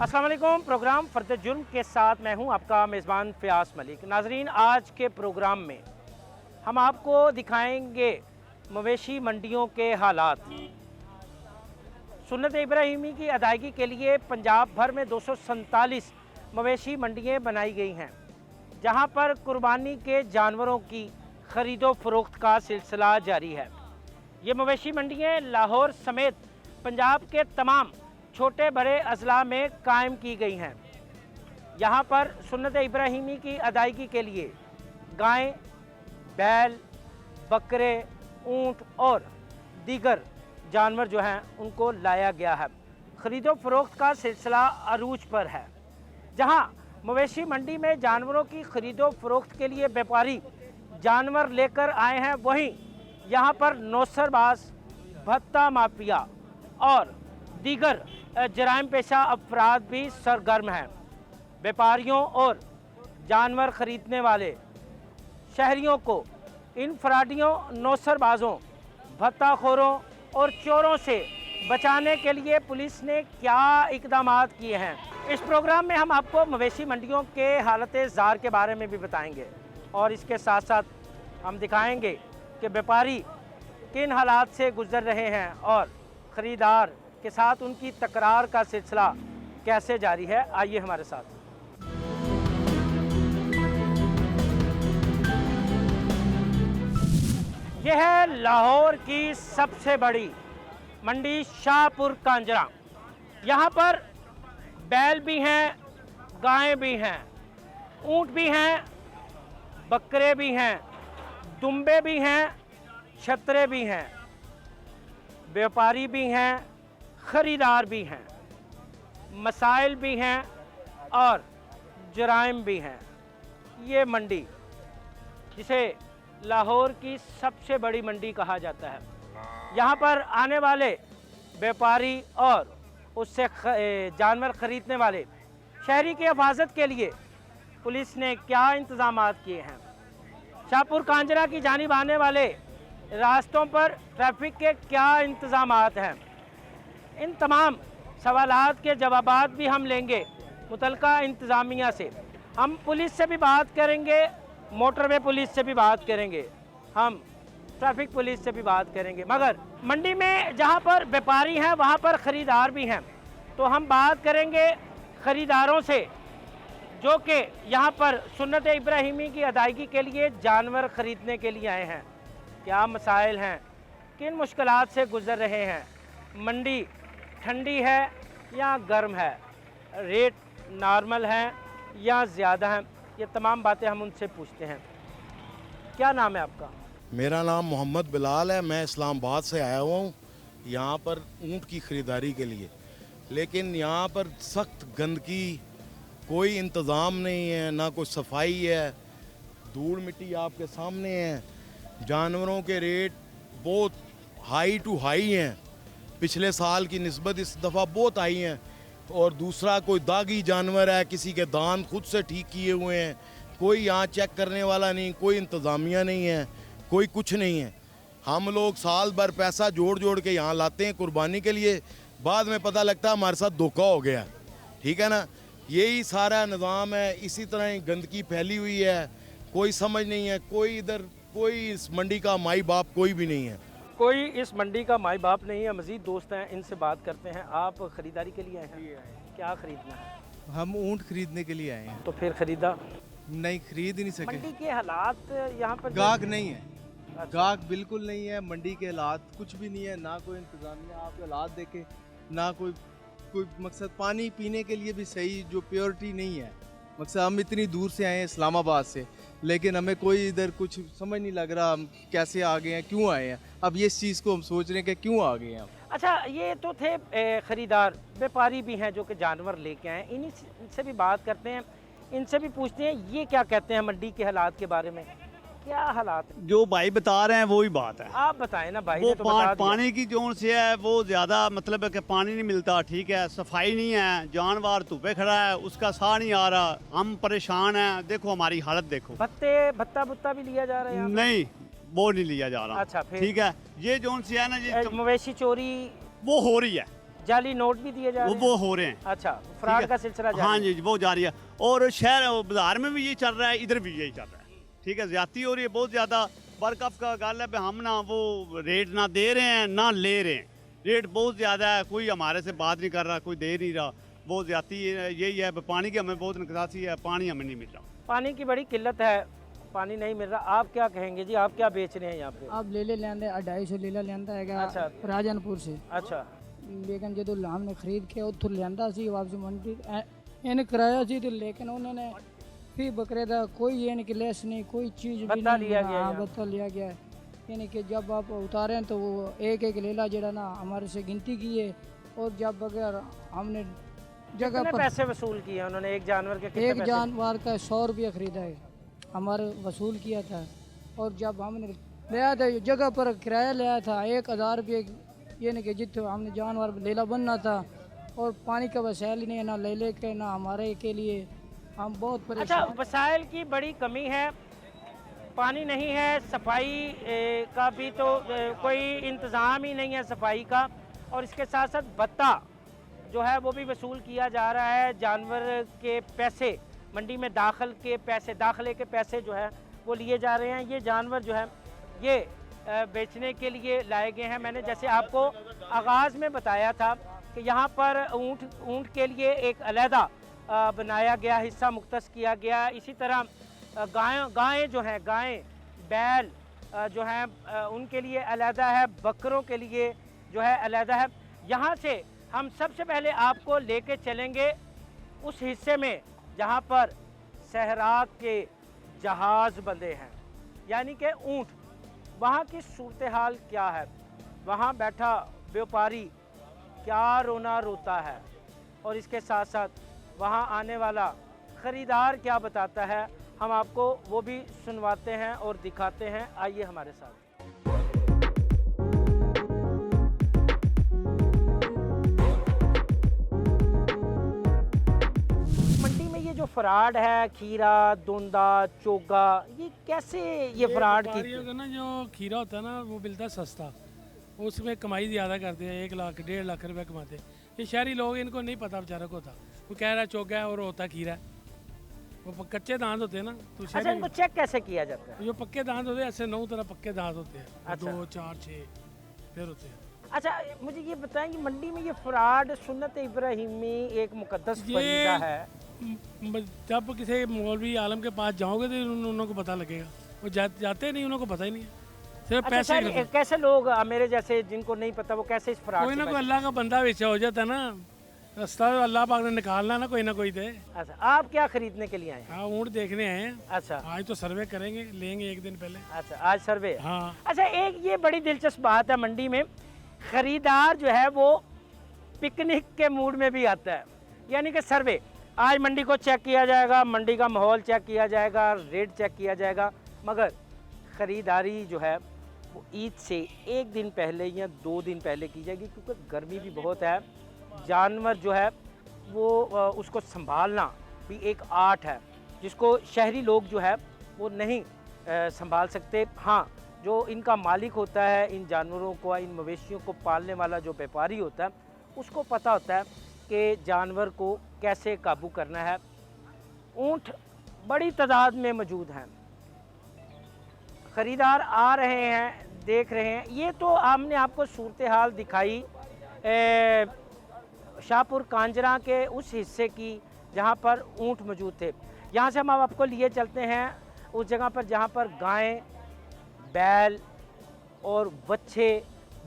अस्सलाम वालेकुम। प्रोग्राम फ़र्द जुर्म के साथ मैं हूं आपका मेज़बान फ़याज़ मलिक। नाज़रीन, आज के प्रोग्राम में हम आपको दिखाएंगे मवेशी मंडियों के हालात। सुन्नत इब्राहिमी की अदायगी के लिए पंजाब भर में 247 मवेशी मंडियाँ बनाई गई हैं, जहां पर कुर्बानी के जानवरों की ख़रीदो फ़रोख्त का सिलसिला जारी है। ये मवेशी मंडियाँ लाहौर समेत पंजाब के तमाम छोटे बड़े अजला में कायम की गई हैं। यहाँ पर सुन्नत इब्राहिमी की अदायगी के लिए गायें, बैल, बकरे, ऊँट और दीगर जानवर जो हैं उनको लाया गया है। ख़रीदो फ़रोख्त का सिलसिला अरूज पर है। जहाँ मवेशी मंडी में जानवरों की ख़रीदो फ़रोख्त के लिए व्यापारी जानवर लेकर आए हैं, वहीं यहाँ पर नौसरबाज, भत्ता माफिया और दीगर जराइम पेशा अफराद भी सरगर्म हैं। व्यापारियों और जानवर ख़रीदने वाले शहरियों को इन फराडियों, नौसरबाजों, भत्ताखोरों और चोरों से बचाने के लिए पुलिस ने क्या इक़दामात किए हैं, इस प्रोग्राम में हम आपको मवेशी मंडियों के हालत ज़ार के बारे में भी बताएंगे और इसके साथ साथ हम दिखाएंगे कि व्यापारी किन हालात से गुज़र रहे हैं और ख़रीदार के साथ उनकी तकरार का सिलसिला कैसे जारी है। आइए हमारे साथ। यह है लाहौर की सबसे बड़ी मंडी शाहपुर कांजरा। यहाँ पर बैल भी हैं, गायें भी हैं, ऊँट भी हैं, बकरे भी हैं, दुम्बे भी हैं, छतरे भी हैं, व्यापारी भी हैं, ख़रीदार भी हैं, मसाइल भी हैं और जराइम भी हैं। ये मंडी, जिसे लाहौर की सबसे बड़ी मंडी कहा जाता है, यहाँ पर आने वाले व्यापारी और उससे जानवर ख़रीदने वाले शहरी की हिफाजत के लिए पुलिस ने क्या इंतज़ामात किए हैं। शाहपुर कांजरा की जानिब आने वाले रास्तों पर ट्रैफिक के क्या इंतज़ामात हैं, इन तमाम सवालात के जवाबात भी हम लेंगे मुतलका इंतज़ामिया से। हम पुलिस से भी बात करेंगे, मोटरवे पुलिस से भी बात करेंगे, हम ट्रैफिक पुलिस से भी बात करेंगे। मगर मंडी में जहां पर व्यापारी हैं वहां पर ख़रीदार भी हैं, तो हम बात करेंगे ख़रीदारों से जो कि यहां पर सुन्नत इब्राहिमी की अदायगी के लिए जानवर ख़रीदने के लिए आए हैं। क्या मसाइल हैं, किन मुश्किलात से गुज़र रहे हैं, मंडी ठंडी है या गर्म है, रेट नॉर्मल हैं या ज़्यादा हैं, ये तमाम बातें हम उनसे पूछते हैं। क्या नाम है आपका? मेरा नाम मोहम्मद बिलाल है। मैं इस्लामाबाद से आया हुआ हूँ यहाँ पर ऊँट की ख़रीदारी के लिए, लेकिन यहाँ पर सख्त गंदगी, कोई इंतज़ाम नहीं है, ना कोई सफाई है, धूल मिट्टी आपके सामने है। जानवरों के रेट बहुत हाई टू हाई हैं, पिछले साल की निस्बत इस दफ़ा बहुत आई हैं। और दूसरा, कोई दागी जानवर है, किसी के दांत खुद से ठीक किए हुए हैं, कोई यहाँ चेक करने वाला नहीं, कोई इंतज़ामिया नहीं है, कोई कुछ नहीं है। हम लोग साल भर पैसा जोड़ जोड़ के यहाँ लाते हैं कुर्बानी के लिए, बाद में पता लगता है हमारे साथ धोखा हो गया। ठीक है ना, यही सारा निज़ाम है। इसी तरह ही गंदगी फैली हुई है, कोई समझ नहीं है, कोई इधर कोई इस मंडी का माई बाप कोई भी नहीं है। कोई इस मंडी का माई बाप नहीं है। मज़ीद दोस्त हैं, इनसे बात करते हैं। आप ख़रीदारी के लिए आए हैं, क्या ख़रीदना है? हम ऊँट खरीदने के लिए आए हैं। तो फिर ख़रीदा नहीं, खरीद ही नहीं सके। मंडी के हालात यहाँ पर गाहक नहीं है, अच्छा। गाहक बिल्कुल नहीं है। मंडी के हालात कुछ भी नहीं है, ना कोई इंतजामिया आप हालात देखे, ना कोई मकसद पानी पीने के लिए भी सही जो प्योरिटी नहीं है। मकसद हम इतनी दूर से आए हैं इस्लामाबाद से, लेकिन हमें कोई इधर कुछ समझ नहीं लग रहा हम कैसे आ गए हैं, क्यों आए हैं। अब ये चीज़ को हम सोच रहे हैं कि क्यों आ गए हैं हम। अच्छा, ये तो थे ख़रीदार। व्यापारी भी हैं जो कि जानवर लेके आए, इनसे भी बात करते हैं, इनसे भी पूछते हैं ये क्या कहते हैं मंडी के हालात के बारे में। क्या हालात है? जो भाई बता रहे हैं वही बात है। आप बताएं ना भाई। वो ने तो बता दिया। पानी की जोन से है, वो ज़्यादा मतलब है कि पानी नहीं मिलता, ठीक है, सफाई नहीं है, जानवर धूपे खड़ा है, उसका साह नहीं आ रहा, हम परेशान हैं। देखो हमारी हालत देखो। भत्ता बुत्ता भी लिया जा रहा है यहाँ पे? नहीं, वो नहीं लिया जा रहा। अच्छा, फिर ठीक है, ये जोन से है ना, ये मवेशी चोरी वो हो रही है। जाली नोट भी दिए जा रहे हैं? वो हो रहे हैं। अच्छा, फ्रॉड का सिलसिला जारी हाँ है। जी, वो जारी है। और शहर बाजार में भी ये चल रहा है, इधर भी यही चल रहा है। ठीक है, ज्यादती हो रही है बहुत ज़्यादा। बरकफ का गल है भी हम ना वो रेट ना दे रहे हैं ना ले रहे हैं। रेट बहुत ज़्यादा है, कोई हमारे से बात नहीं कर रहा, कोई दे नहीं रहा। बहुत ज्यादती यही है। पानी की हमें बहुत निकासी है, पानी हमें नहीं मिल रहा। पानी की बड़ी किल्लत है, पानी नहीं मिल रहा। आप क्या कहेंगे जी, आप क्या बेच रहे हैं यहाँ पे? आप ले लेंदे 250 लीला लेंदा है अच्छा। राजनपुर से। अच्छा, लेकिन जो हमने खरीद के उतो लेंदा सी वापस मंडी इन्हें कराया सी, तो लेकिन उन्होंने फिर बकरे का कोई ये नहीं कि लेस नहीं, कोई चीज़ भी बत्ता नहीं। लिया गया हाँ, है। बत्ता लिया गया है। यानी कि जब आप उतारें तो वो एक एक लेला जड़ा ना हमारे से गिनती की है। और जब अगर हमने जगह कितने पर पैसे वसूल किए उन्होंने एक जानवर के? कितने एक पैसे? जानवर का 100 रुपया खरीदा है, हमारे वसूल किया था। और जब हमने लिया था जगह पर किराया लिया था 1000 रुपये, यानी कि जितने हमने जानवर लेला बनना था। और पानी का वसाइल ही नहीं है, ना लेले के ना हमारे के लिए। हम बहुत अच्छा, परेशान। वसाइल की बड़ी कमी है, पानी नहीं है, सफाई का भी तो कोई इंतज़ाम ही नहीं है सफाई का। और इसके साथ साथ भत्ता जो है वो भी वसूल किया जा रहा है। जानवर के पैसे, मंडी में दाखिले के पैसे जो है वो लिए जा रहे हैं। ये जानवर जो है ये बेचने के लिए लाए गए हैं। मैंने जैसे आपको आगाज़ में बताया था कि यहाँ पर ऊँट के लिए एक अलहदा बनाया गया, हिस्सा मुख्तस किया गया। इसी तरह गायें जो हैं, बैल जो हैं उनके लिए अलहदा है, बकरों के लिए जो है अलहदा है। यहाँ से हम सबसे पहले आपको लेके चलेंगे उस हिस्से में जहाँ पर सहरा के जहाज़ बंधे हैं, यानी कि ऊँट। वहाँ की सूरत हाल क्या है, वहाँ बैठा व्यापारी क्या रोना रोता है, और इसके साथ साथ वहाँ आने वाला ख़रीदार क्या बताता है, हम आपको वो भी सुनवाते हैं और दिखाते हैं। आइए हमारे साथ। मंडी में ये जो फ्रॉड है, खीरा, दोंदा, चोगा, ये कैसे ये फ्रॉड की? व्यापारियों का ना जो खीरा होता है ना वो मिलता है सस्ता, उसमें कमाई ज़्यादा करते हैं, 1 लाख 1.5 लाख रुपए कमाते हैं। ये शहरी लोग, इनको नहीं पता बेचारों को होता, वो कह रहा है चोगा है और होता खीरा है। वो कच्चे दांत होते हैं ना, तो अच्छा, शहरी इनको चेक कैसे किया जाता है? जो पक्के दांत होते हैं, ऐसे 9 तरह पक्के दांत होते हैं। अच्छा। 2 4 6 फिर होते हैं। अच्छा, मुझे ये बताएं कि मंडी में ये फ्रॉड सुन्नत इब्राहिमी एक मुकद्दस ये फरीदा है। जब किसी मौलवी आलम के पास जाओगे तो उनको पता लगेगा। वो जाते नहीं, उनको पता ही नहीं है, सिर्फ अच्छा पैसे सर, कैसे लोग मेरे जैसे जिनको नहीं पता वो कैसे इस फ्रॉड कोई से ना कोई बचें? अल्लाह का बंदा वैसा हो जाता है ना, रास्ता तो अल्लाह पाक ने निकालना ना, कोई ना कोई दे। अच्छा, आप क्या खरीदने के लिए आए हैं? हाँ, ऊँट देखने आए हैं। अच्छा आज तो सर्वे करेंगे, लेंगे 1 दिन पहले। अच्छा, आज सर्वे है। हाँ, अच्छा, एक ये बड़ी दिलचस्प बात है, मंडी में खरीदार जो है वो पिकनिक के मूड में भी आता है, यानी कि सर्वे। आज मंडी को चेक किया जाएगा, मंडी का माहौल चेक किया जाएगा, रेट चेक किया जाएगा, मगर ख़रीदारी जो है वो ईद से 1 दिन पहले या 2 दिन पहले की जाएगी, क्योंकि गर्मी भी बहुत है। जानवर जो है वो उसको संभालना भी एक आर्ट है, जिसको शहरी लोग जो है वो नहीं संभाल सकते। हाँ, जो इनका मालिक होता है, इन जानवरों को, इन मवेशियों को पालने वाला जो व्यापारी होता है, उसको पता होता है कि जानवर को कैसे काबू करना है। ऊँट बड़ी तादाद में मौजूद हैं, ख़रीदार आ रहे हैं, देख रहे हैं। ये तो हमने आपको सूरत हाल दिखाई शाहपुर कांजरा के उस हिस्से की जहाँ पर ऊँट मौजूद थे। यहाँ से हम आपको लिए चलते हैं उस जगह पर जहाँ पर गायें, बैल और बच्चे,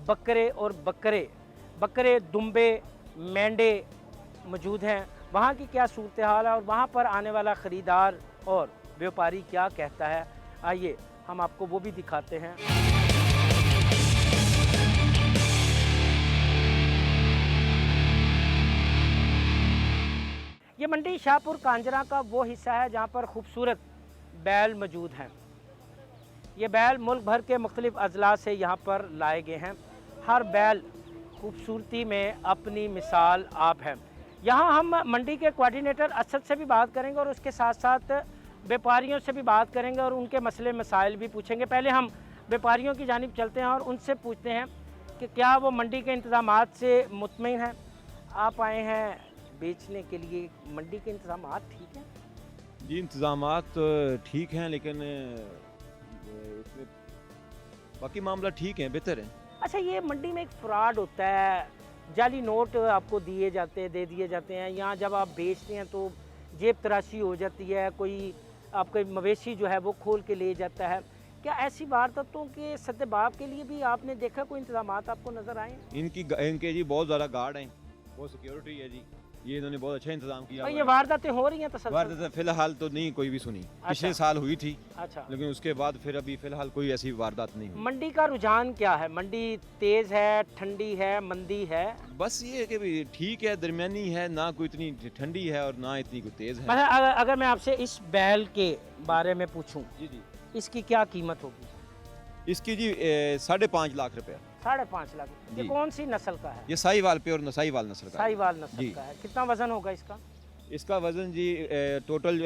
बकरे, दुम्बे, मेंढे मौजूद हैं। वहाँ की क्या सूरत हाल है और वहाँ पर आने वाला ख़रीदार और व्यापारी क्या कहता है, आइए हम आपको वो भी दिखाते हैं। ये मंडी शाहपुर कांजरा का वो हिस्सा है जहाँ पर खूबसूरत बैल मौजूद हैं। ये बैल मुल्क भर के मुख्तलिफ़ अजला से यहाँ पर लाए गए हैं। हर बैल खूबसूरती में अपनी मिसाल आप है। यहाँ हम मंडी के कोऑर्डिनेटर असद से भी बात करेंगे और उसके साथ साथ व्यापारियों से भी बात करेंगे और उनके मसले मसाइल भी पूछेंगे। पहले हम व्यापारियों की जानिब चलते हैं और उनसे पूछते हैं कि क्या वो मंडी के इंतज़ामात से मुतमईन हैं, आप आए हैं बेचने के लिए, मंडी के इंतजाम ठीक हैं? जी इंतज़ामात तो ठीक हैं, लेकिन इसमें बाकी मामला ठीक है, बेहतर है। अच्छा, ये मंडी में एक फ्रॉड होता है, जाली नोट आपको दे दिए जाते हैं, यहाँ जब आप बेचते हैं तो जेब तराशी हो जाती है, कोई आपके मवेशी जो है वो खोल के ले जाता है। क्या ऐसी वारदातों के सद्देबाब के लिए भी आपने देखा कोई इंतजामात आपको नज़र आए? इनके जी बहुत ज़्यादा गार्ड हैं, बहुत सिक्योरिटी है जी, ये इन्होंने बहुत अच्छा इंतजाम किया और हुआ ये है। वारदातें हो रही हैं तसलसल? वारदात फिलहाल तो नहीं कोई भी सुनी, पिछले साल हुई थी, अच्छा, लेकिन उसके बाद फिर अभी फिलहाल कोई ऐसी वारदात नहीं हुई। मंडी का रुझान क्या है? मंडी तेज़ है, ठंडी है, मंदी है? बस ये है कि भी ठीक है, दरमियानी है, ना कोई इतनी ठंडी है और ना इतनी कोई तेज़ है। मतलब अगर मैं आपसे इस बैल के बारे में पूछूं, जी जी, इसकी क्या कीमत होगी? इसकी जी 5.5 लाख रुपया। 5.5 लाख। ये जी। कौन सी नस्ल का है? ये साहिवाल पे और नसाईवाल नस्ल का है। साहिवाल नस्ल जी। का है। कितना वजन होगा इसका? इसका वज़न जी टोटल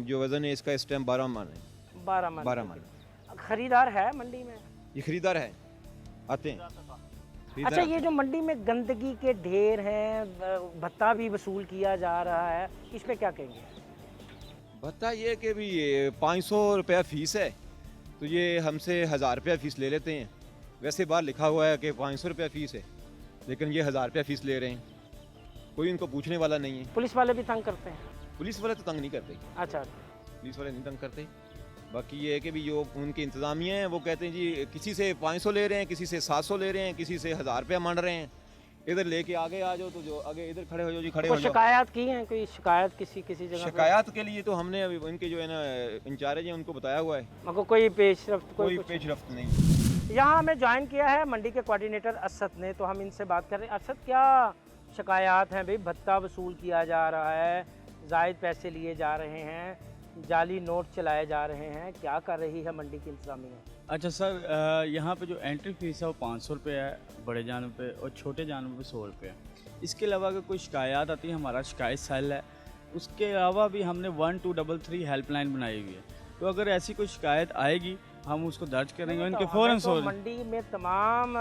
जो वज़न है इसका इस टाइम 12 मन है। 12 मन। 12 मन। खरीदार है मंडी में? ये खरीदार है, आते हैं खरीदार अच्छा, आते ये जो मंडी में गंदगी के ढेर हैं, भत्ता भी वसूल किया जा रहा है, इस पे क्या कहेंगे? हैं। भत्ता ये कि भी 500 रुपया फ़ीस है, तो ये हमसे 1000 रुपया फ़ीस ले लेते हैं। वैसे बाहर लिखा हुआ है कि 500 रुपया फ़ीस है, लेकिन ये 1000 रुपया फ़ीस ले रहे हैं, कोई इनको पूछने वाला नहीं है। पुलिस वाले भी तंग करते हैं? पुलिस वाले तो तंग नहीं करते, अच्छा, पुलिस वाले नहीं तंग करते। बाकी ये है कि भी जो उनकी इंतज़ामिया है वो कहते हैं जी किसी से 500 ले रहे हैं, किसी से 700 ले रहे हैं, किसी से 1000 रुपया मांग रहे हैं, इधर लेके आगे आ जाओ, तो जो आगे इधर खड़े हो जाओ जी, खड़े हो कोई जाओ। शिकायत की है? कोई शिकायत किसी जगह पे? शिकायत के लिए तो हमने अभी उनके जो है ना इंचार्ज हैं उनको बताया हुआ है, मगर कोई पेशरफ्त कोई कुछ? पेशरफ्त नहीं। यहाँ हमें ज्वाइन किया है मंडी के कोऑर्डिनेटर असद ने, तो हम इनसे बात कर रहे हैं। असद, क्या शिकायत हैं भाई? भत्ता वसूल किया जा रहा है, जायद पैसे लिए जा रहे हैं, जाली नोट चलाए जा रहे हैं, क्या कर रही है मंडी की इंतजामिया? अच्छा सर, यहाँ पे जो एंट्री फीस है वो 500 रुपये है बड़े जानवर पे, और छोटे जानवर पे 100 रुपये है। इसके अलावा अगर कोई शिकायत आती है, हमारा शिकायत सेल है, उसके अलावा भी हमने 1233 हेल्पलाइन बनाई हुई है, तो अगर ऐसी कोई शिकायत आएगी हम उसको दर्ज करेंगे, नहीं, उनके तो फ़ौरन हमें तो 100। मंडी में तमाम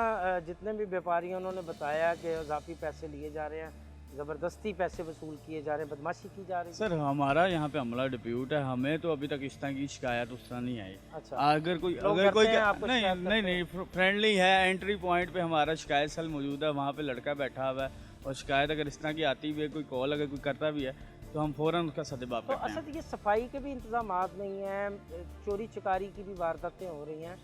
जितने भी व्यापारी हैं उन्होंने बताया कि इजाफी पैसे लिए जा रहे हैं, ज़बरदस्ती पैसे वसूल किए जा रहे हैं, बदमाशी की जा रही है। सर हमारा यहाँ पे अमला डिप्यूट है, हमें तो अभी तक इस तरह की शिकायत उस तरह नहीं आई। अच्छा, अगर कोई लोग डरते हैं आपको नहीं शिकायत नहीं करते नहीं फ्रेंडली है, एंट्री पॉइंट पे हमारा शिकायत सेल मौजूद है, वहाँ पे लड़का बैठा हुआ है, और शिकायत अगर इस तरह की आती भी है, कोई कॉल अगर कोई करता भी है, तो हम फ़ौरन उसका सदेबाब तो करते हैं। असद, ये सफाई के भी इंतजाम नहीं हैं, चोरी चकारी की भी वारदातें हो रही हैं,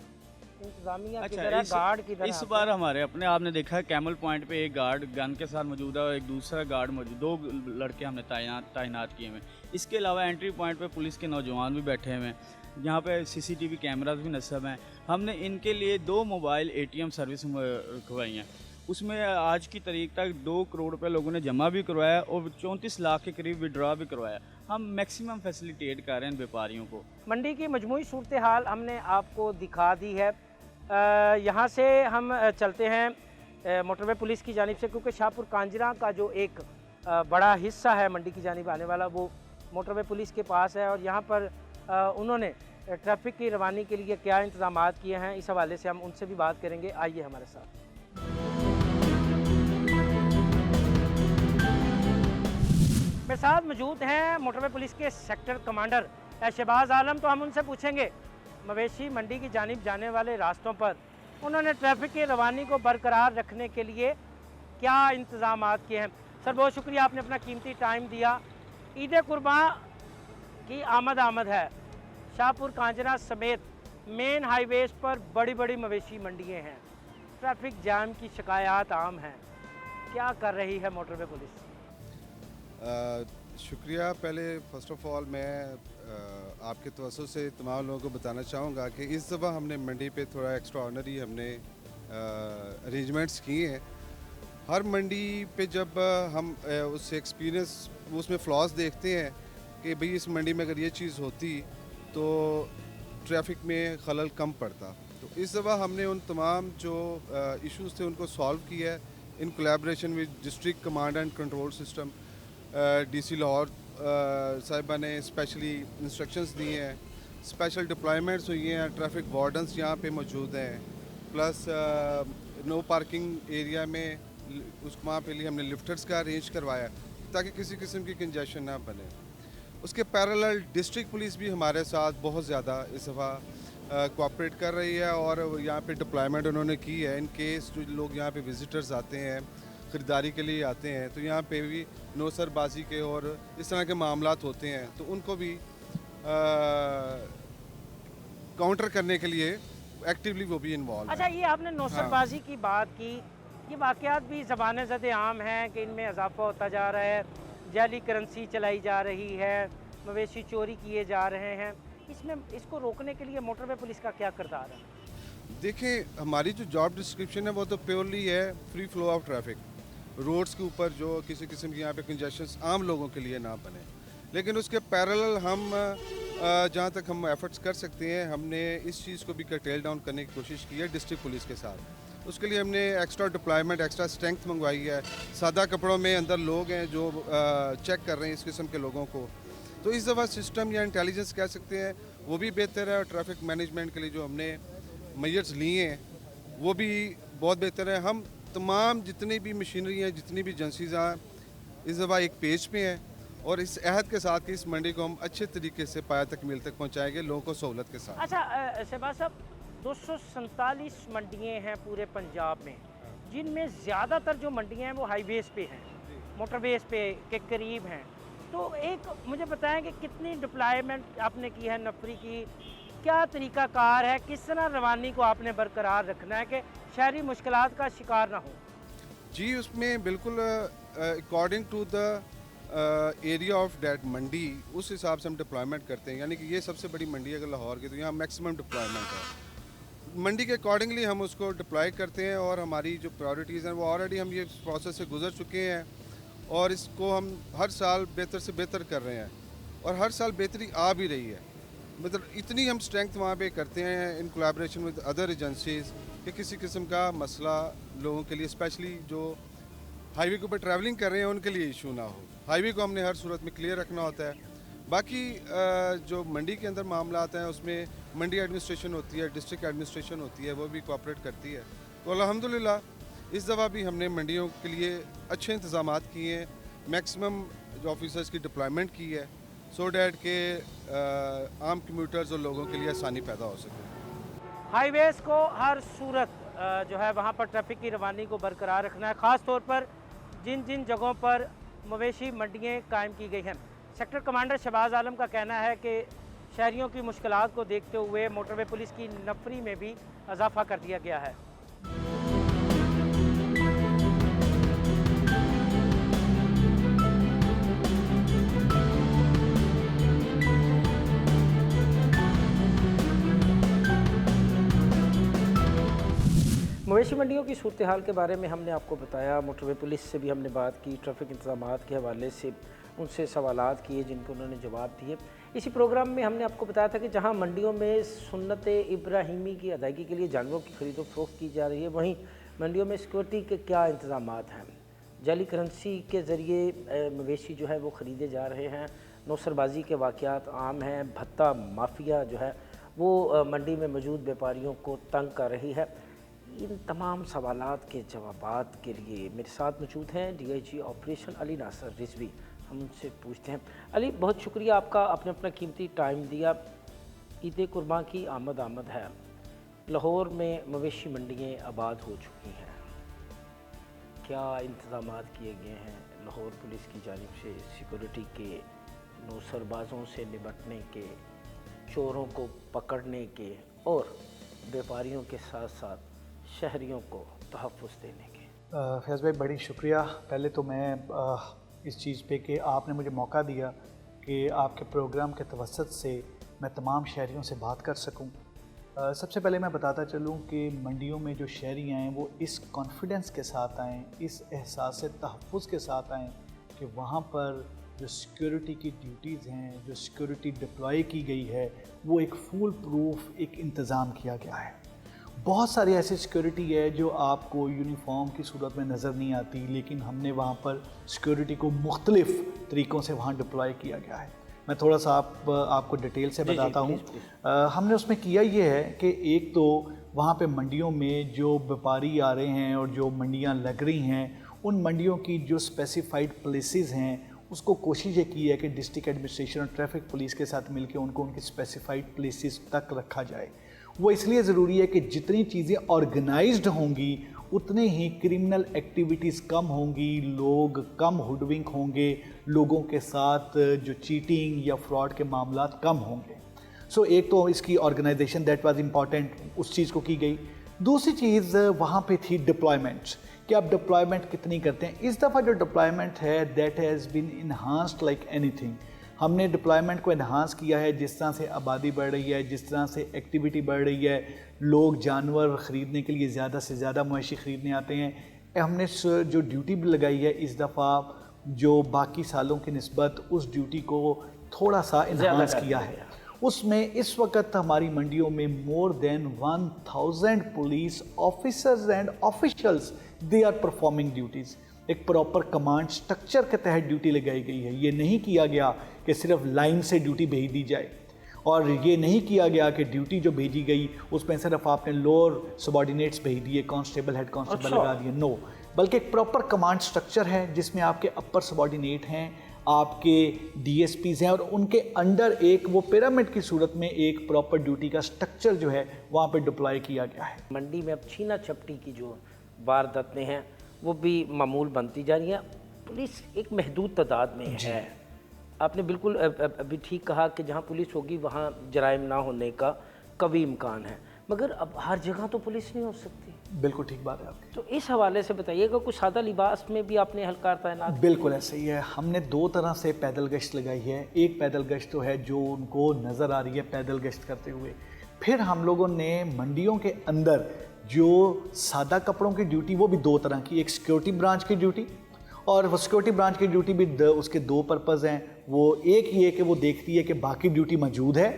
इंतजामिया अच्छा, किधर है, गार्ड किधर है? इस आपके? बार हमारे अपने आपने देखा है कैमल पॉइंट पे एक गार्ड गन के साथ मौजूद है और एक दूसरा गार्ड मौजूद, 2 लड़के हमने तैनात किए हुए हैं। इसके अलावा एंट्री पॉइंट पे पुलिस के नौजवान भी बैठे हुए हैं, यहाँ पे CCTV कैमरास भी नस्ब हैं। हमने इनके लिए 2 मोबाइल ATM सर्विस रखवाई हैं, उसमें आज की तारीख तक 2 करोड़ रुपये लोगों ने जमा भी करवाया और 34 लाख के करीब विड्रॉ भी करवाया। हम मैक्सिमम फैसिलिटेट कर रहे हैं व्यापारियों को। मंडी की मजमूई सूरत हाल हमने आपको दिखा दी है। यहाँ से हम चलते हैं मोटरवे पुलिस की जानिब से, क्योंकि शाहपुर कांजरा का जो एक बड़ा हिस्सा है मंडी की जानिब आने वाला, वो मोटरवे पुलिस के पास है, और यहाँ पर उन्होंने ट्रैफिक की रवानी के लिए क्या इंतजाम किए हैं, इस हवाले से हम उनसे भी बात करेंगे। आइए हमारे साथ। मेरे साथ मौजूद हैं मोटरवे पुलिस के सेक्टर कमांडर शहबाज आलम, तो हम उनसे पूछेंगे मवेशी मंडी की जानिब जाने वाले रास्तों पर उन्होंने ट्रैफिक की रवानी को बरकरार रखने के लिए क्या इंतजाम किए हैं। सर, बहुत शुक्रिया, आपने अपना कीमती टाइम दिया। ईद कुर्बान की आमद है, शाहपुर कांजरा समेत मेन हाईवेज़ पर बड़ी बड़ी मवेशी मंडियाँ हैं, ट्रैफिक जाम की शिकायत आम हैं, क्या कर रही है मोटरवे पुलिस? शुक्रिया। पहले फ़र्स्ट ऑफ़ ऑल मैं आपके तवज्जो से तमाम लोगों को बताना चाहूँगा कि इस दफ़ा हमने मंडी पे थोड़ा एक्स्ट्राऑर्डिनरी हमने अरेंजमेंट्स किए हैं। हर मंडी पे जब हम उस एक्सपीरियंस उसमें फ्लॉज देखते हैं कि भाई इस मंडी में अगर ये चीज़ होती तो ट्रैफिक में खलल कम पड़ता, तो इस दफ़ा हमने उन तमाम जो इश्यूज़ थे उनको सॉल्व किया है in collaboration with district command and control system. DC Lahore साहिबा ने स्पेशली इंस्ट्रक्शंस दिए हैं, स्पेशल डिप्लॉयमेंट्स हुई हैं, ट्रैफिक वार्डन्स यहाँ पे मौजूद हैं, प्लस नो पार्किंग एरिया में वहाँ पे लिए हमने लिफ्टर्स का अरेंज करवाया ताकि किसी किस्म की कंजेशन ना बने। उसके पैरेलल डिस्ट्रिक्ट पुलिस भी हमारे साथ बहुत ज़्यादा इस दफ़ा कोऑपरेट कर रही है और यहाँ पे डिप्लॉयमेंट उन्होंने की है। इन केस जो लोग यहाँ पे विजिटर्स आते हैं, ख़रीदारी के लिए आते हैं, तो यहाँ पे भी नौसरबाजी के और इस तरह के मामलात होते हैं, तो उनको भी काउंटर करने के लिए एक्टिवली वो भी इन्वॉल्व अच्छा, ये आपने नौसरबाजी की बात की, ये वाक़यात भी ज़बान ज़द आम हैं कि इनमें इजाफा होता जा रहा है, जाली करेंसी चलाई जा रही है, मवेशी चोरी किए जा रहे हैं। इसमें इसको रोकने के लिए मोटरवे पुलिस का क्या किरदार है? देखें, हमारी जो जॉब डिस्क्रिप्शन है वो तो प्योरली है free flow of traffic, roads के ऊपर जो किसी किस्म की यहाँ पे कंजेशंस आम लोगों के लिए ना बने। लेकिन उसके पैरेलल हम जहाँ तक हम एफर्ट्स कर सकते हैं, हमने इस चीज़ को भी कर्टेल डाउन करने की कोशिश की है डिस्ट्रिक्ट पुलिस के साथ। उसके लिए हमने एक्स्ट्रा डिप्लॉयमेंट, एक्स्ट्रा स्ट्रेंथ मंगवाई है। सादा कपड़ों में अंदर लोग हैं जो चेक कर रहे हैं इस किस्म के लोगों को। तो इस दफ़ा सिस्टम या इंटेलिजेंस कह सकते हैं वो भी बेहतर है, और ट्रैफिक मैनेजमेंट के लिए जो हमने मेजर्स लिए हैं वो भी बहुत बेहतर है। हम तमाम जितनी भी मशीनरी हैं, जितनी भी एजेंसीज हैं, इस दफ़ा एक पेज पे हैं और इस अहद के साथ कि इस मंडी को हम अच्छे तरीके से पाया तकमील तक पहुँचाएँगे लोगों को सहूलत के साथ। अच्छा शहबाज साहब, 247 मंडियाँ हैं पूरे पंजाब में, जिनमें ज़्यादातर जो मंडियाँ हैं वो हाईवेज़ पे हैं, मोटरवेज़ पे के करीब हैं। तो एक मुझे बताएं कि कितनी डिप्लॉयमेंट आपने की है नफरी की, क्या तरीक़ाकार है, किस तरह रवानी को आपने बरकरार रखना है कि शहरी मुश्किलात का शिकार ना हो? जी, उसमें बिल्कुल according to the area of date मंडी, उस हिसाब से हम डिप्लॉयमेंट करते हैं। यानी कि ये सबसे बड़ी मंडी है अगर लाहौर की, तो यहाँ मैक्सिमम डिप्लॉयमेंट है। मंडी के अकॉर्डिंगली हम उसको डिप्लॉय करते हैं और हमारी जो प्रायोरिटीज़ हैं वो ऑलरेडी हम ये प्रोसेस से गुजर चुके हैं और इसको हम हर साल बेहतर से बेहतर कर रहे हैं और हर साल बेहतरी आ भी रही है। मतलब इतनी हम स्ट्रेंथ वहाँ पे करते हैं in collaboration with other agencies कि किसी किस्म का मसला लोगों के लिए, स्पेशली जो हाईवे के ऊपर ट्रैवलिंग कर रहे हैं, उनके लिए इशू ना हो। हाईवे को हमने हर सूरत में क्लियर रखना होता है। बाकी जो मंडी के अंदर मामला आते हैं उसमें मंडी एडमिनिस्ट्रेशन होती है, डिस्ट्रिक्ट एडमिनिस्ट्रेशन होती है, वो भी कोऑपरेट करती है। तो अल्हम्दुलिल्लाह इस दफ़ा भी हमने मंडियों के लिए अच्छे इंतजाम किए हैं, मैक्सिमम जो ऑफिसर्स की डिप्लॉयमेंट की है, सो डैट के आम कम्यूटर्स और लोगों के लिए आसानी पैदा हो सके। हाईवेज़ को हर सूरत जो है वहाँ पर ट्रैफिक की रवानी को बरकरार रखना है, ख़ास तौर पर जिन जिन जगहों पर मवेशी मंडियाँ कायम की गई हैं। सेक्टर कमांडर शहबाज आलम का कहना है कि शहरियों की मुश्किलात को देखते हुए मोटरवे पुलिस की नफरी में भी इजाफा कर दिया गया है। मवेशी मंडियों की सूरत हाल के बारे में हमने आपको बताया, मोटरवे पुलिस से भी हमने बात की, ट्रैफिक इंतजामात के हवाले से उनसे सवालात किए जिनको उन्होंने जवाब दिए। इसी प्रोग्राम में हमने आपको बताया था कि जहां मंडियों में सुन्नत इब्राहिमी की अदायगी के लिए जानवरों की खरीदो फरोख्त की जा रही है, वहीं मंडियों में सिक्योरिटी के क्या इंतजामात हैं। जाली करेंसी के ज़रिए मवेशी जो है वो ख़रीदे जा रहे हैं, नौसरबाजी के वाक़यात आम हैं, भत्ता माफिया जो है वो मंडी में मौजूद व्यापारियों को तंग कर रही है। इन तमाम सवालात के जवाबात के लिए मेरे साथ मौजूद हैं DIG ऑपरेशन अली नासर रिजवी। हम उनसे पूछते हैं। अली, बहुत शुक्रिया आपका, आपने अपना कीमती टाइम दिया। ईद कुर्बान की आमद है, लाहौर में मवेशी मंडियाँ आबाद हो चुकी हैं, क्या इंतजामात किए गए हैं लाहौर पुलिस की जानिब से सिक्योरिटी के, नौसरबाजों से निपटने के, चोरों को पकड़ने के और व्यापारियों के साथ साथ शहरियों को तहफ़्फ़ुज़ देने के? फैज़ भाई, बड़ी शुक्रिया पहले तो मैं इस चीज़ पे कि आपने मुझे मौका दिया कि आपके प्रोग्राम के तवस्सुत से मैं तमाम शहरियों से बात कर सकूं। सबसे पहले मैं बताता चलूं कि मंडियों में जो शहरी आएँ वो इस कॉन्फिडेंस के साथ आएँ, इस एहसास तहफ़्फ़ुज़ के साथ आएँ कि वहाँ पर जो सिक्योरिटी की ड्यूटीज़ हैं, जो सिक्योरिटी डिप्लॉय की गई है, वो एक फुल प्रूफ एक इंतज़ाम किया गया है। बहुत सारी ऐसी सिक्योरिटी है जो आपको यूनिफॉर्म की सूरत में नज़र नहीं आती, लेकिन हमने वहाँ पर सिक्योरिटी को मुख्तलिफ़ तरीक़ों से वहाँ डिप्लॉय किया गया है। मैं थोड़ा सा आपको डिटेल से बताता हूँ। हमने उसमें किया ये है कि एक तो वहाँ पे मंडियों में जो व्यापारी आ रहे हैं और जो मंडियाँ लग रही हैं उन मंडियों की जो स्पेसिफाइड प्लेसेस हैं उसको कोशिश ये की है कि डिस्ट्रिक्ट एडमिनिस्ट्रेशन और ट्रैफिक पुलिस के साथ मिलकर उनको उनके स्पेसिफाइड प्लेसेस तक रखा जाए। वो इसलिए ज़रूरी है कि जितनी चीज़ें ऑर्गेनाइज्ड होंगी उतने ही क्रिमिनल एक्टिविटीज़ कम होंगी, लोग कम हुडविंक होंगे, लोगों के साथ जो चीटिंग या फ्रॉड के मामलात कम होंगे। सो एक तो इसकी ऑर्गेनाइजेशन दैट वाज इम्पॉर्टेंट, उस चीज़ को की गई। दूसरी चीज़ वहाँ पे थी डिप्लॉयमेंट, कि आप डिप्लॉयमेंट कितनी करते हैं। इस दफ़ा जो डिप्लॉयमेंट है that has been enhanced like anything. हमने डिप्लॉयमेंट को इन्हांस किया है, जिस तरह से आबादी बढ़ रही है, जिस तरह से एक्टिविटी बढ़ रही है, लोग जानवर ख़रीदने के लिए ज़्यादा से ज़्यादा मवेशी ख़रीदने आते हैं। हमने जो ड्यूटी भी लगाई है इस दफ़ा जो बाकी सालों की निस्बत उस ड्यूटी को थोड़ा सा इन्हांस किया है। उसमें इस वक्त हमारी मंडियों में more than 1000 police officers and officials they are performing duties. एक प्रॉपर कमांड स्ट्रक्चर के तहत ड्यूटी लगाई गई है। ये नहीं किया गया कि सिर्फ लाइन से ड्यूटी भेज दी जाए, और ये नहीं किया गया कि ड्यूटी जो भेजी गई उसमें सिर्फ आपने लोअर सबॉर्डिनेट्स भेज दिए, कांस्टेबल, हेड कांस्टेबल लगा दिए। नो, बल्कि एक प्रॉपर कमांड स्ट्रक्चर है जिसमें आपके अपर सबॉर्डिनेट हैं, आपके डीएसपीज़ हैं, और उनके अंडर एक वो पिरामिड की सूरत में एक प्रॉपर ड्यूटी का स्ट्रक्चर जो है वहाँ पे डिप्लॉय किया गया है। मंडी में अब छीना झपटी की जो वारदातें हैं वो भी मामूल बनती जा रही हैं। पुलिस एक महदूद तादाद में है। आपने बिल्कुल अभी ठीक कहा कि जहाँ पुलिस होगी वहाँ जराइम ना होने का कभी इम्कान है, मगर अब हर जगह तो पुलिस नहीं हो सकती। बिल्कुल ठीक बात है आपकी। तो इस हवाले से बताइएगा, कुछ सादा लिबास में भी आपने हल्कार तैनात? बिल्कुल ऐसा ही है। हमने दो तरह से पैदल गश्त लगाई है। एक पैदल गश्त तो है जो उनको नज़र आ रही है पैदल गश्त करते हुए। फिर हम लोगों ने मंडियों के अंदर जो सादा कपड़ों की ड्यूटी, वो भी दो तरह की, एक सिक्योरिटी ब्रांच की ड्यूटी, और वो सिक्योरिटी ब्रांच की ड्यूटी भी उसके दो पर्पज़ हैं। वो एक ये कि वो देखती है कि बाकी ड्यूटी मौजूद है,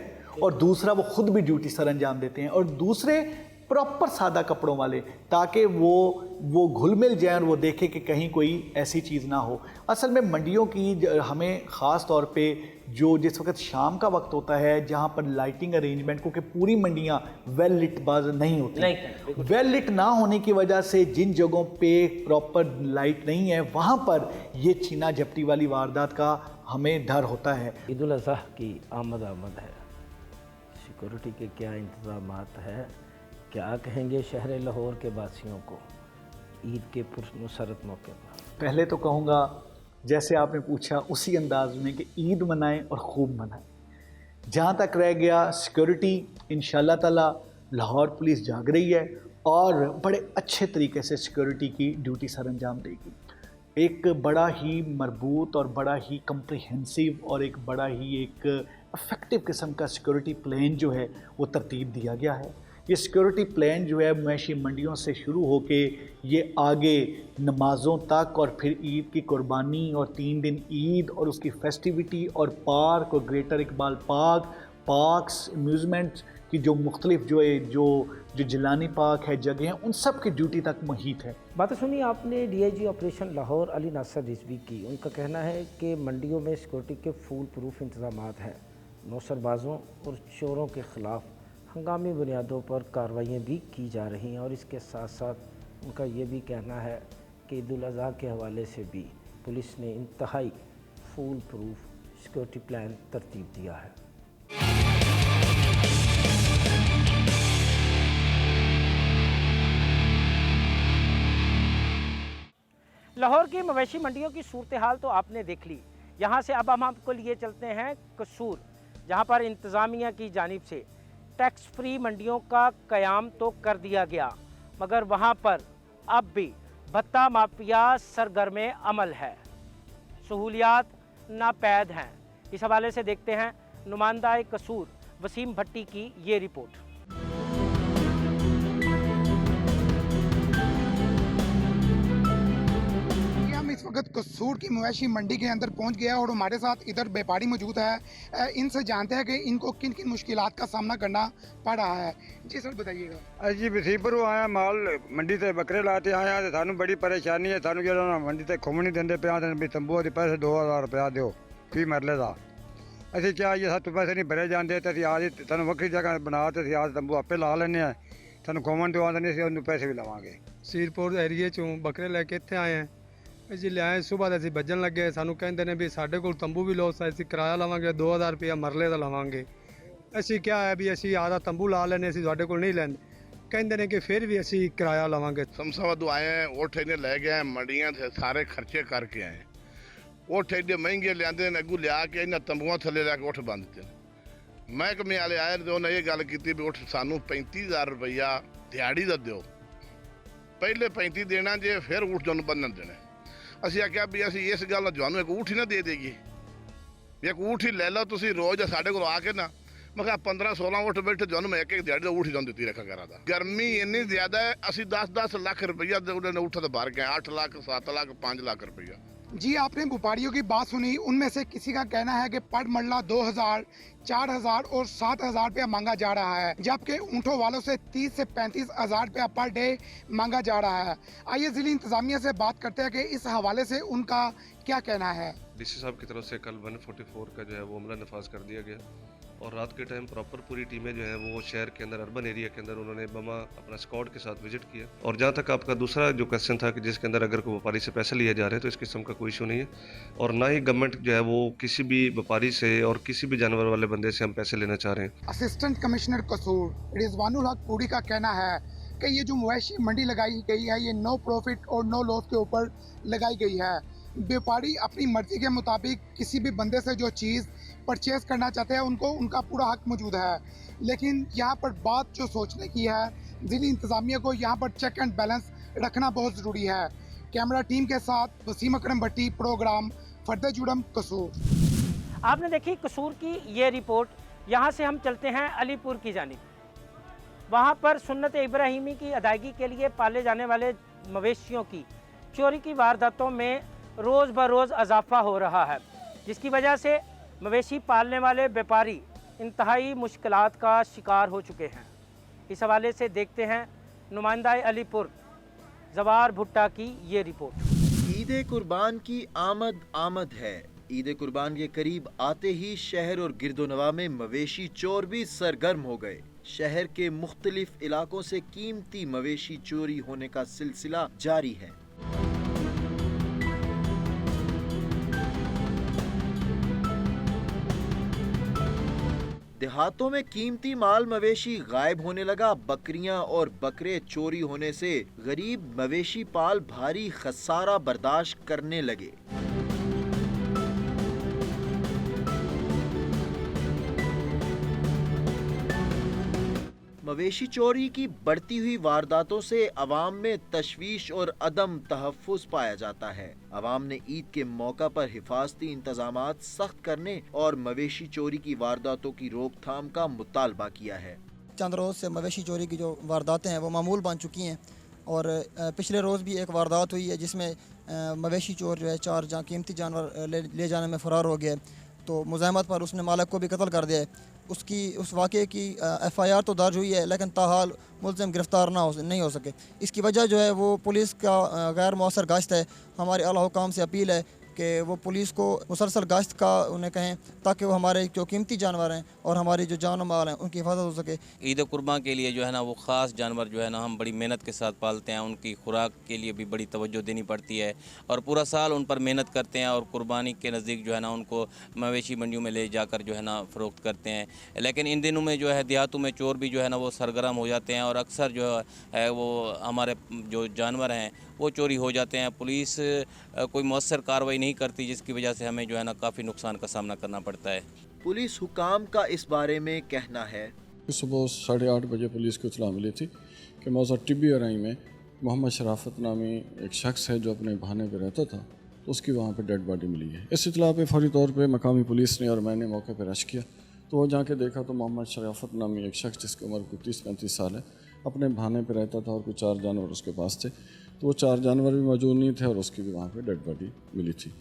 और दूसरा वो खुद भी ड्यूटी सर अंजाम देते हैं, और दूसरे प्रॉपर सादा कपड़ों वाले, ताकि वो घुल मिल जाए और वो देखे कि कहीं कोई ऐसी चीज़ ना हो। असल में मंडियों की हमें ख़ास तौर पे जो जिस वक्त शाम का वक्त होता है जहाँ पर लाइटिंग अरेंजमेंट, क्योंकि पूरी मंडियाँ वेल लिट बाज नहीं होती, वेल लिट ना होने की वजह से जिन जगहों पे प्रॉपर लाइट नहीं है वहाँ पर ये छीना झपटी वाली वारदात का हमें डर होता है। ईद उल अज़हा की आमद है, सिक्योरिटी के क्या इंतज़ामात है, क्या कहेंगे शहर लाहौर के वासियों को ईद के पुरमसरत मौके पर? पहले तो कहूँगा जैसे आपने पूछा उसी अंदाज में कि ईद मनाएं और ख़ूब मनाएं। जहाँ तक रह गया सिक्योरिटी, इंशाल्लाह ताला लाहौर पुलिस जाग रही है और बड़े अच्छे तरीके से सिक्योरिटी की ड्यूटी सर अंजाम देगी। एक बड़ा ही मरबूत और बड़ा ही कम्प्रिहेंसिव और एक बड़ा ही एक इफ़ेक्टिव किस्म का सिक्योरिटी प्लान जो है वो तरतीब दिया गया है। ये सिक्योरिटी प्लान जो है मवेशी मंडियों से शुरू होके ये आगे नमाज़ों तक और फिर ईद की कुर्बानी और 3 दिन ईद और उसकी फेस्टिविटी और पार्क और ग्रेटर इकबाल पार्क्स अम्यूज़मेंट की जो मुख्तलिफ जो जिलानी पार्क है, जगह हैं, उन सब की ड्यूटी तक मुहित है। बातें सुनी आपने डीआईजी ऑपरेशन लाहौर अली नासर रिजवी की। उनका कहना है कि मंडियों में सिक्योरिटी के फूल प्रूफ इंतजामात हैं। नौसरबाजों और चोरों के ख़िलाफ़ हंगामी बुनियादों पर कार्रवाइयाँ भी की जा रही हैं, और इसके साथ साथ उनका ये भी कहना है कि ईद उल अज़हा के हवाले से भी पुलिस ने इंतहाई फूल प्रूफ सिक्योरिटी प्लान तरतीब दिया है। लाहौर की मवेशी मंडियों की सूरत हाल तो आपने देख ली। यहाँ से अब हम आपको लिए चलते हैं कसूर, जहाँ पर इंतज़ामिया की जानिब से टैक्स फ्री मंडियों का क़याम तो कर दिया गया, मगर वहाँ पर अब भी भत्ता माफिया सरगर्म अमल है, सहूलियात नापैद हैं। इस हवाले से देखते हैं नुमाइंदा कसूर वसीम भट्टी की ये रिपोर्ट। इस वक्त कसूर की मवेशी मंडी के अंदर पहुंच गया और हमारे साथ इधर व्यापारी मौजूद है। इनसे जानते हैं कि इनको किन किन मुश्किलात का सामना करना पड़ रहा है। जी सर बताइएगा। जी वसीपुर आया माल मंडी से बकरे लाते आए हैं, सानू बड़ी परेशानी है। सानू जो मंडी से घूम नहीं देंगे पे तंबू के पैसे 2000 रुपया दो फी मरले का। असं चाहिए सातू पैसे नहीं भरे जाते तो अं आज सू वक्री जगह बना तो अं आज तंबू आपे ला लें, सू घूमन दो आते नहीं पैसे भी लवेंगे। सीरपुर एरिए चों बकरे लैके इत्थे आए हैं ਅਸੀਂ ਲਿਆਏ ਸਵੇਰ ਦੇ ਅਸੀਂ ਵੱਜਣ ਲੱਗੇ ਸਾਨੂੰ ਕਹਿੰਦੇ ਨੇ ਵੀ ਸਾਡੇ ਕੋਲ ਤੰਬੂ ਵੀ ਲਓ ਅਸੀਂ ਕਿਰਾਇਆ ਲਵਾਂਗੇ 2000 ਰੁਪਇਆ ਮਰਲੇ ਦਾ ਲਵਾਂਗੇ ਅਸੀਂ ਕਿਹਾ ਹੈ ਵੀ ਅਸੀਂ ਆਦਾ ਤੰਬੂ ਲਾ ਲੈਣੇ ਅਸੀਂ ਤੁਹਾਡੇ ਕੋਲ ਨਹੀਂ ਲੈਂਦੇ ਕਹਿੰਦੇ ਨੇ ਕਿ ਫਿਰ ਵੀ ਅਸੀਂ ਕਿਰਾਇਆ ਲਵਾਂਗੇ ਸਮਸਾਵਦੂ ਆਏ हैं ओठ इन्हें ले गए हैं मंडियां से सारे खर्चे करके आए ओठ एडे महंगे लियाते हैं अगू लिया के इन्हें तंबुआ थले लैके ओठ बंद थे महकमे वाले आए तो उन्हें ये गल की भी ओठ सानू 35,000 रुपया दिहाड़ी का दो पहले 35 देना जे फिर ऊठ जो बंधन देने ਅਸੀਂ ਆਖਿਆ ਵੀ ਅਸੀਂ ਇਸ ਗੱਲ ਨਾਲ ਤੁਹਾਨੂੰ ਇੱਕ ਊਠ ਹੀ ਨਾ ਦੇ ਦੇਈਏ ਇੱਕ ਊਠ ਹੀ ਲੈ ਲਓ ਤੁਸੀਂ ਰੋਜ਼ ਸਾਡੇ ਕੋਲ ਆ ਕੇ ਨਾ ਮੈਂ ਕਿਹਾ 15-16 ਊਠ ਬੈਠੇ ਤੁਹਾਨੂੰ ਮੈਂ ਇੱਕ ਦਿਹਾੜੀ ਦਾ ਊਠ ਹੀ ਤੁਹਾਨੂੰ ਦਿੱਤੀ ਰੱਖਾ ਕਰਾਂ ਦਾ ਗਰਮੀ ਇੰਨੀ ਜ਼ਿਆਦਾ ਹੈ ਅਸੀਂ 10-10 ਲੱਖ ਰੁਪਈਆ ਦੇ ਉਹਨੇ ਊਠ ਤੇ ਭਰ ਗਏ 8 ਲੱਖ 7 ਲੱਖ 5 ਲੱਖ ਰੁਪਈਆ जी आपने व्यापारियों की बात सुनी उनमें से किसी का कहना है कि पर मरला 2000, 4000 और 7000 रुपया मांगा जा रहा है जबकि ऊँटों वालों से 30 से 35,000 रुपया पर डे मांगा जा रहा है। आइए जिला इंतजामिया से बात करते हैं कि इस हवाले से उनका क्या कहना है। डीसी साहब की तरफ से कल 144 का जो है वो अमला नफाज कर दिया गया और रात के टाइम प्रॉपर पूरी टीमें जो है वो शहर के अंदर अर्बन एरिया के अंदर उन्होंने बमा अपना स्क्वाड के साथ विजिट किया। और जहाँ तक आपका दूसरा जो क्वेश्चन था कि जिसके अंदर अगर कोई व्यापारी से पैसे लिए जा रहे हैं तो इस किस्म का कोई इशू नहीं है और ना ही गवर्नमेंट जो है वो किसी भी व्यापारी से और किसी भी जानवर वाले बंदे से हम पैसे लेना चाह रहे हैं। असिस्टेंट कमिश्नर कसूर रिजवानुल हक पूरी का कहना है कि ये जो मवेशी मंडी लगाई गई है ये नो प्रॉफिट और नो लॉस के ऊपर लगाई गई है। व्यापारी अपनी मर्जी के मुताबिक किसी भी बंदे से जो चीज़ परचेज करना चाहते हैं उनको उनका पूरा हक मौजूद है, लेकिन यहाँ पर बात जो सोचने की है ज़िला इंतज़ामिया को यहाँ पर चेक एंड बैलेंस रखना बहुत ज़रूरी है। कैमरा टीम के साथ वसीम अकरम भट्टी, प्रोग्राम फर्द जुड़म कसूर। आपने देखी कसूर की ये रिपोर्ट। यहाँ से हम चलते हैं अलीपुर की जानिब। वहाँ पर सुन्नत इब्राहिमी की अदायगी के लिए पाले जाने वाले मवेशियों की चोरी की वारदातों में रोज़ ब रोज़ इजाफा हो रहा है, जिसकी वजह से मवेशी पालने वाले व्यापारी इंतहाई मुश्किलात का शिकार हो चुके हैं। इस हवाले से देखते हैं नुमाइंदा अलीपुर जवार भुट्टा की ये रिपोर्ट। ईद कुर्बान की आमद है। ईद कुर्बान के करीब आते ही शहर और गिरदोनवा में मवेशी चोर भी सरगर्म हो गए। शहर के मुख्तलिफ इलाकों से कीमती मवेशी चोरी होने का सिलसिला जारी है। देहातों में कीमती माल मवेशी गायब होने लगा। बकरियां और बकरे चोरी होने से गरीब मवेशी पाल भारी खसारा बर्दाश्त करने लगे। मवेशी चोरी की बढ़ती हुई वारदातों से अवाम में तशवीश और अदम तहफ़्फ़ुज़ पाया जाता है। अवाम ने ईद के मौका पर हिफाजती इंतजामात सख्त करने और मवेशी चोरी की वारदातों की रोकथाम का मुतालबा किया है। चंद रोज़ से मवेशी चोरी की जो वारदातें हैं वो मामूल बन चुकी हैं और पिछले रोज़ भी एक वारदात हुई है जिसमें मवेशी चोर जो है 4 कीमती जानवर ले जाने में फ़रार हो गया, तो मुज़ाहमत पर उसने मालिक को भी कत्ल कर दिया है। उस वाक़े की FIR तो दर्ज हुई है लेकिन ताहाल मुल्ज़िम गिरफ़्तार नहीं हो सके। इसकी वजह जो है वो पुलिस का गैर मौसर गश्त है। हमारे आला हुकाम से अपील है कि वो पुलिस को मुसलसल गश्त का उन्हें कहें ताकि वो हमारे जो कीमती जानवर हैं और हमारी जो जान माल हैं उनकी हिफाजत हो सके। ईद कुर्बान के लिए जो है ना वो ख़ास जानवर जो है ना हम बड़ी मेहनत के साथ पालते हैं। उनकी खुराक के लिए भी बड़ी तवज्जो देनी पड़ती है और पूरा साल उन पर मेहनत करते हैं और कुर्बानी के नज़दीक जो है ना उनको मवेशी मंडियों में ले जाकर जो है ना फ़रोख्त करते हैं। लेकिन इन दिनों में जो है देहातों में चोर भी जो है ना वो सरगर्म हो जाते हैं और अक्सर जो है वो हमारे जो जानवर हैं वो चोरी हो जाते हैं। पुलिस कोई मौसर कार्रवाई नहीं करती जिसकी वजह से हमें जो है ना काफ़ी नुकसान का सामना करना पड़ता है। पुलिस हुकाम का इस बारे में कहना है। सुबह 8:30 बजे पुलिस को इत्तला मिली थी कि मौज़ा टिब्बी अराई में मोहम्मद शराफत नामी एक शख्स है जो अपने बहाने पर रहता था, तो उसकी वहाँ पर डेड बॉडी मिली है। इस इत्तला पे फौरी तौर पर मकामी पुलिस ने और मैंने मौके पर रश किया, तो वो जाके देखा तो मोहम्मद शराफत नामी एक शख्स जिसकी उम्र कोई 30-35 साल है अपने बहाने पर रहता था और कुछ 4 जानवर उसके पास थे, तो वो 4 जानवर भी मौजूद नहीं थे और उसकी भी वहाँ पे डेड बॉडी मिली थी,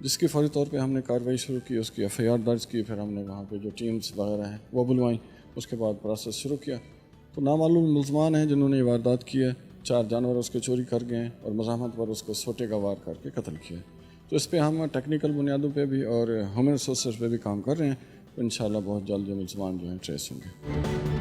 जिसकी फौरी तौर पे हमने कार्रवाई शुरू की, उसकी FIR दर्ज की। फिर हमने वहाँ पे जो टीम्स वगैरह हैं वो बुलवाई, उसके बाद प्रोसेस शुरू किया। तो नामालूम मुल्ज़मान हैं जिन्होंने ये वारदात की है, 4 जानवर उसके चोरी कर गए हैं और मज़ाहमत पर उसको सोटे का वार करके कत्ल किया। तो इस पर हम टेक्निकल बुनियादों पर भी और ह्यूमन रिसोर्सेज पर भी काम कर रहे हैं, तो इंशाल्लाह बहुत जल्द जो मुल्ज़मान जो हैं ट्रेस होंगे।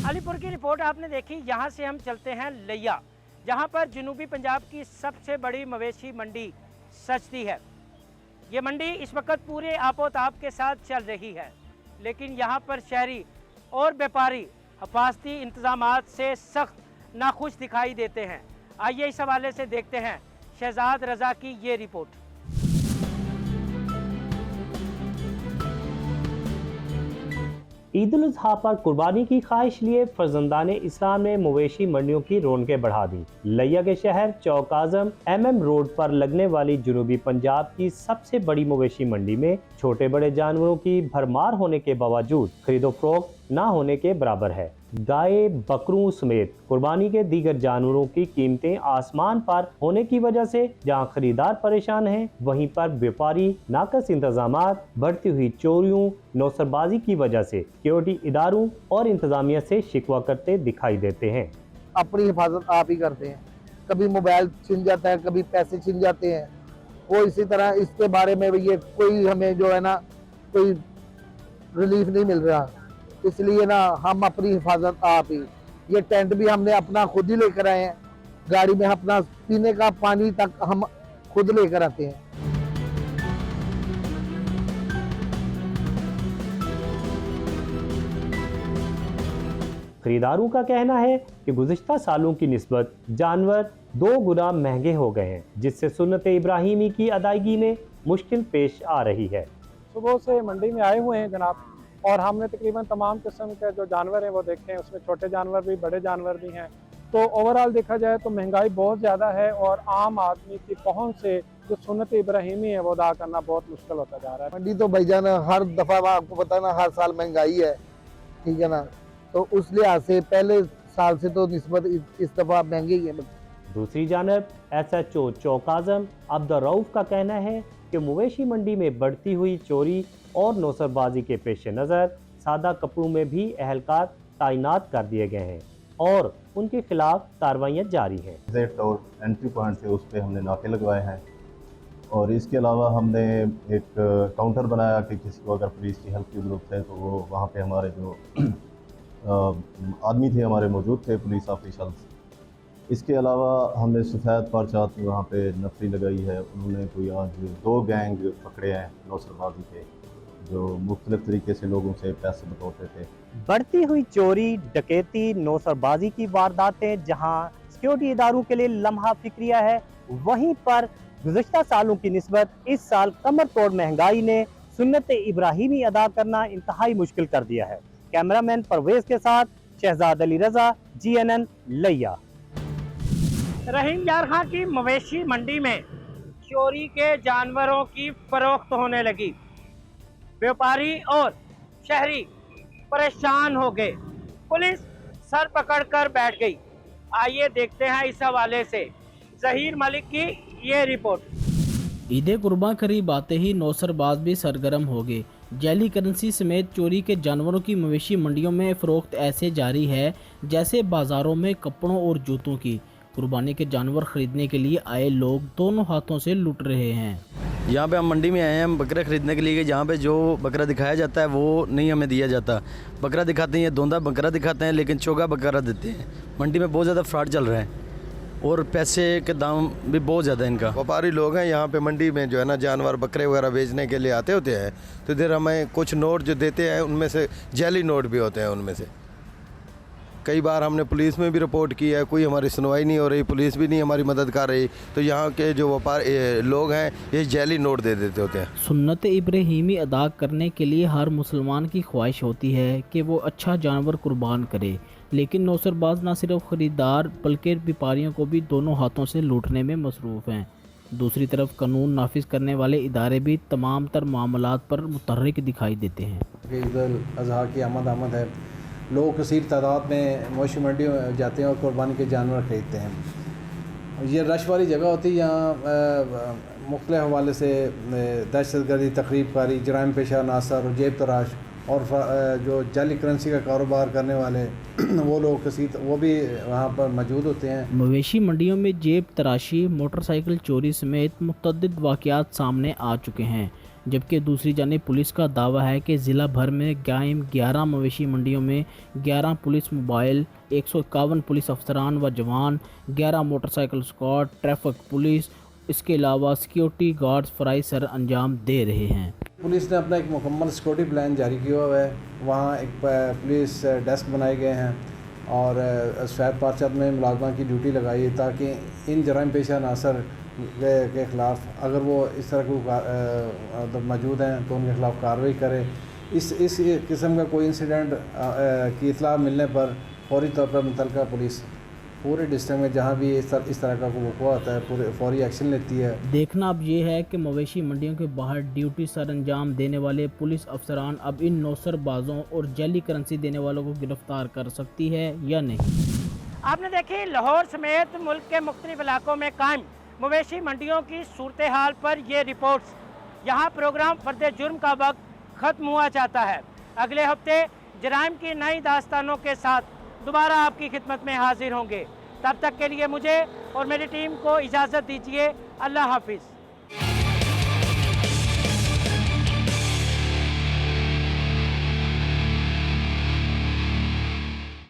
अलीपुर की रिपोर्ट आपने देखी। यहाँ से हम चलते हैं लिया, जहाँ पर जनूबी पंजाब की सबसे बड़ी मवेशी मंडी सजती है। ये मंडी इस वक्त पूरे आपोताप के साथ चल रही है, लेकिन यहाँ पर शहरी और व्यापारी हिफाजती इंतजामात से सख्त नाखुश दिखाई देते हैं। आइए इस हवाले से देखते हैं शहजाद रजा की ये रिपोर्ट। ईद उल अज़हा पर कुर्बानी की ख्वाहिश लिए फर्जंदाने इस्लाम ने मवेशी मंडियों की रौनकें बढ़ा दी। लिया के शहर चौक आज़म MM रोड पर लगने वाली जनूबी पंजाब की सबसे बड़ी मवेशी मंडी में छोटे बड़े जानवरों की भरमार होने के बावजूद खरीदो फरोख्त ना होने के बराबर है। गाय बकरों समेत कुर्बानी के दीगर जानवरों की कीमतें आसमान पर होने की वजह से जहां खरीदार परेशान हैं, वहीं पर व्यापारी नाकस इंतजामात, बढ़ती हुई चोरियों, नौसरबाजी की वजह से सिक्योरिटी इदारों और इंतजामिया से शिकवा करते दिखाई देते हैं। अपनी हिफाजत आप ही करते हैं, कभी मोबाइल छिन जाता है, कभी पैसे छिन जाते हैं। वो इसी तरह इसके बारे में ये कोई हमें जो है ना कोई रिलीफ नहीं मिल रहा, इसलिए ना हम अपनी हिफाजत आप ही, ये टेंट भी हमने अपना खुद ही लेकर आए हैं, गाड़ी में अपना पीने का पानी तक हम खुद लेकर आते हैं। खरीदारों का कहना है कि गुज़िश्ता सालों की निस्बत जानवर 2 गुना महंगे हो गए हैं, जिससे सुन्नत इब्राहिमी की अदायगी में मुश्किल पेश आ रही है। सुबह से मंडी में आए हुए हैं जनाब, और हमने तकरीबन तमाम किस्म के जो जानवर हैं वो देखे हैं, उसमें छोटे जानवर भी, बड़े जानवर भी हैं। तो ओवरऑल देखा जाए तो महंगाई बहुत ज़्यादा है और आम आदमी की पहुंच से जो सुन्नत इब्राहिमी है वो अदा करना बहुत मुश्किल होता जा रहा है। मंडी तो भाईजान हर दफ़ा आपको पता ना हर साल महंगाई है, ठीक है ना, तो उस लिहाज से पहले साल से तो निस्बत इस दफ़ा महंगी है। दूसरी जानब SHO चौक आज़म अब्दुल रऊफ का कहना है कि मवेशी मंडी में बढ़ती हुई चोरी और नौसरबाजी के पेश नज़र सादा कपड़ों में भी एहलकार तैनात कर दिए गए हैं और उनके खिलाफ कार्रवाइयाँ जारी हैं। एग्जिट और एंट्री पॉइंट से उस पर हमने नाके लगवाए हैं, और इसके अलावा हमने एक काउंटर बनाया कि किसी को अगर पुलिस की हेल्प की ज़रूरत है तो वो वहाँ पे हमारे जो आदमी थे हमारे मौजूद थे, पुलिस ऑफिशल्स। इसके अलावा हमने सफ़ेद परचात में वहाँ पे नफरी लगाई है। उन्होंने कोई आज 2 गैंग पकड़े हैं नौसरबाजी के, जो मुख्तलिफ तरीके से लोगों से पैसे बटोरते थे। बढ़ती हुई चोरी, डकैती, नौसरबाजी की वारदातें जहां सिक्योरिटी इदारों के लिए लम्हा फिक्रिया है, वहीं पर गुज़श्ता सालों की निस्बत इस साल कमर तोड़ महंगाई ने सुन्नत इब्राहिमी अदा करना इंतहाई मुश्किल कर दिया है। कैमरामैन परवेज के साथ शहजाद अली रजा, GNN लिया। रहीम यार खां की मवेशी मंडी में चोरी के जानवरों की फरोख्त होने लगी। व्यापारी और शहरी परेशान हो गए, पुलिस सर पकड़कर बैठ गई। आइए देखते हैं इस हवाले से जहीर मलिक की ये रिपोर्ट। ईद कुर्बान करीब आते ही नौसरबाज भी सरगर्म हो गए। जाली करेंसी समेत चोरी के जानवरों की मवेशी मंडियों में फरोख्त ऐसे जारी है जैसे बाजारों में कपड़ों और जूतों की। कुर्बानी के जानवर खरीदने के लिए आए लोग दोनों हाथों से लूट रहे हैं। यहाँ पे हम मंडी में आए हैं बकरे ख़रीदने के लिए, जहाँ पे जो बकरा दिखाया जाता है वो नहीं हमें दिया जाता। बकरा दिखाते हैं, धोंधा बकरा दिखाते हैं, लेकिन चोगा बकरा देते हैं। मंडी में बहुत ज़्यादा फ्रॉड चल रहा है और पैसे के दाम भी बहुत ज़्यादा इनका। व्यापारी लोग हैं यहाँ पे मंडी में जो है ना जानवर बकरे वगैरह बेचने के लिए आते होते हैं, तो इधर हमें कुछ नोट जो देते हैं उनमें से जाली नोट भी होते हैं। उनमें से कई बार हमने पुलिस में भी रिपोर्ट की है, कोई हमारी सुनवाई नहीं हो रही, पुलिस भी नहीं हमारी मदद कर रही। तो यहाँ के जो व्यापार लोग हैं ये जाली नोट दे देते होते हैं। सुन्नत इब्राहिमी अदा करने के लिए हर मुसलमान की ख्वाहिश होती है कि वो अच्छा जानवर कुर्बान करे, लेकिन नौसरबाज न सिर्फ ख़रीदार बल्कि व्यापारियों को भी दोनों हाथों से लूटने में मसरूफ़ हैं। दूसरी तरफ कानून नाफिज करने वाले इदारे भी तमाम तर मामलात पर मुतहर्रिक दिखाई देते हैं। ईद उल अज़हा की आमद है, लोग कसीर तादाद में मवेशी मंडी जाते हैं और कुर्बानी के जानवर ख़रीदते हैं। ये रश वाली जगह होती है, यहाँ मुख्तलिफ हवाले से दहशतगर्दी, तकरीबकारी, जराइम पेशा अनासर और जेब तराश और जो जाली करेंसी का कारोबार करने वाले वो लोग कसीर वो भी वहाँ पर मौजूद होते हैं। मवेशी मंडियों में जेब तराशी, मोटरसाइकिल चोरी समेत मुतअद्दिद वाक़यात सामने आ चुके हैं। जबकि दूसरी जानिब पुलिस का दावा है कि ज़िला भर में कायम 11 मवेशी मंडियों में 11 पुलिस मोबाइल, 151 पुलिस अफसरान व जवान, 11 मोटरसाइकिल स्क्वाड, ट्रैफिक पुलिस, इसके अलावा सिक्योरिटी गार्ड्स फ़राइज़ सर अंजाम दे रहे हैं। पुलिस ने अपना एक मुकम्मल सिक्योरिटी प्लान जारी किया हुआ है। वहाँ एक पुलिस डेस्क बनाए गए हैं और सफ़ेद पारचत में मुलाजमा की ड्यूटी लगाई है ताकि इन जराइम पेशा नासर के ख़िलाफ़ अगर वो इस तरह को मौजूद हैं तो उनके ख़िलाफ़ कार्रवाई करे। इस किस्म का कोई इंसिडेंट की इतला मिलने पर फौरी तौर पर मुतल्लिका पुलिस पूरे डिस्ट्रिक्ट में जहाँ भी इस तरह का वक़्वा होता है पूरे फौरी एक्शन लेती है। देखना अब ये है कि मवेशी मंडियों के बाहर ड्यूटी सर अंजाम देने वाले पुलिस अफसरान अब इन नौसरबाजों और जाली करेंसी देने वालों को गिरफ्तार कर सकती है या नहीं। आपने देखी लाहौर समेत मुल्क के मुख्तलिफ इलाकों में कायम मवेशी मंडियों की सूरत हाल पर ये रिपोर्ट्स। यहाँ प्रोग्राम फर्द जुर्म का वक्त ख़त्म हुआ चाहता है। अगले हफ्ते जराइम की नई दास्तानों के साथ दोबारा आपकी खिदमत में हाजिर होंगे। तब तक के लिए मुझे और मेरी टीम को इजाज़त दीजिए। अल्लाह हाफिज़।